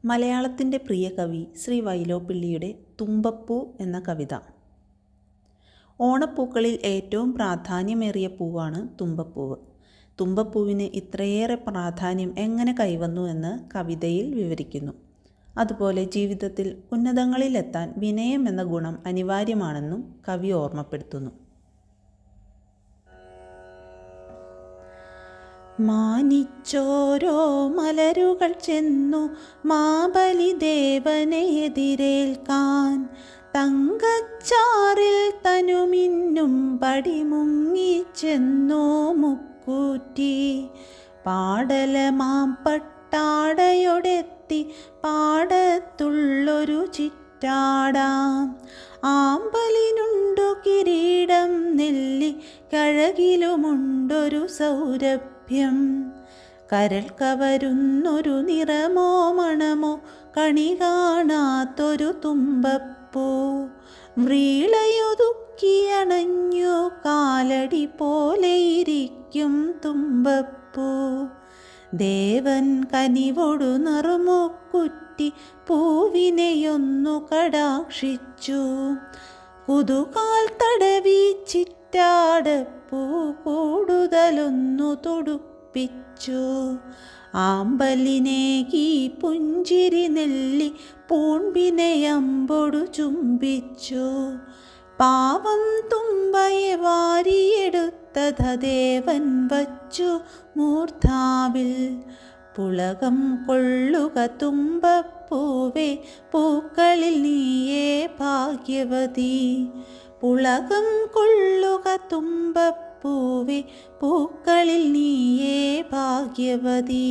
മലയാളത്തിൻ്റെ പ്രിയ കവി ശ്രീ വൈലോപ്പിള്ളിയുടെ തുമ്പപ്പൂ എന്ന കവിത. ഓണപ്പൂക്കളിൽ ഏറ്റവും പ്രാധാന്യമേറിയ പൂവാണ് തുമ്പപ്പൂവ്. തുമ്പപ്പൂവിന് ഇത്രയേറെ പ്രാധാന്യം എങ്ങനെ കൈവന്നു എന്ന് കവിതയിൽ വിവരിക്കുന്നു. അതുപോലെ ജീവിതത്തിൽ ഉന്നതങ്ങളിലെത്താൻ വിനയം എന്ന ഗുണം അനിവാര്യമാണെന്നും കവി ഓർമ്മപ്പെടുത്തുന്നു. മാനിച്ചോരോ മലരുകൾ ചെന്നു മാബലിദേവനെ എതിരേൽക്കാൻ, തങ്കച്ചാറിൽ തനുമിന്നും പടിമുങ്ങിച്ചെന്നോ മുക്കൂറ്റി. പാടലമാം പട്ടാടയൊടെത്തി പാടത്തുള്ളൊരു ചിറ്റാടാം, ആമ്പലിനുണ്ടു കിരീടം നെല്ലി കഴകിലുമുണ്ടൊരു സൗരഭ്യം. കരൾ കവരുന്നൊരു നിറമോ മണമോ കണി കാണാത്തൊരു തുമ്പപ്പൂ, വ്രീളയൊതുക്കിയണഞ്ഞു കാലടി പോലെ ഇരിക്കും തുമ്പപ്പൂ. ദേവൻ കനിവൊടു നറുമുക്കുറ്റി പൂവിനെയൊന്നു കടാക്ഷിച്ചു, കുതുകാൽ തടവി ചിറ്റാടപ്പൂ കൂടുതലൊന്നു തൊടുപ്പിച്ചു. ആമ്പലിനേകി പുഞ്ചിരി നെല്ലി പൂൺപിനെയമ്പൊടു ചുംബിച്ചു. പാവം തുമ്പയെ വാരിയെടുത്തത ദേവൻ വച്ചു മൂർധാവിൽ. പുളകം കൊള്ളുക തുമ്പപ്പൂവേ പൂക്കളിൽ നീയേ ഭാഗ്യവതി. പുളകം കൊള്ളുക തുമ്പപ്പൂവേ പൂക്കളിൽ നീയേ ഭാഗ്യവതി.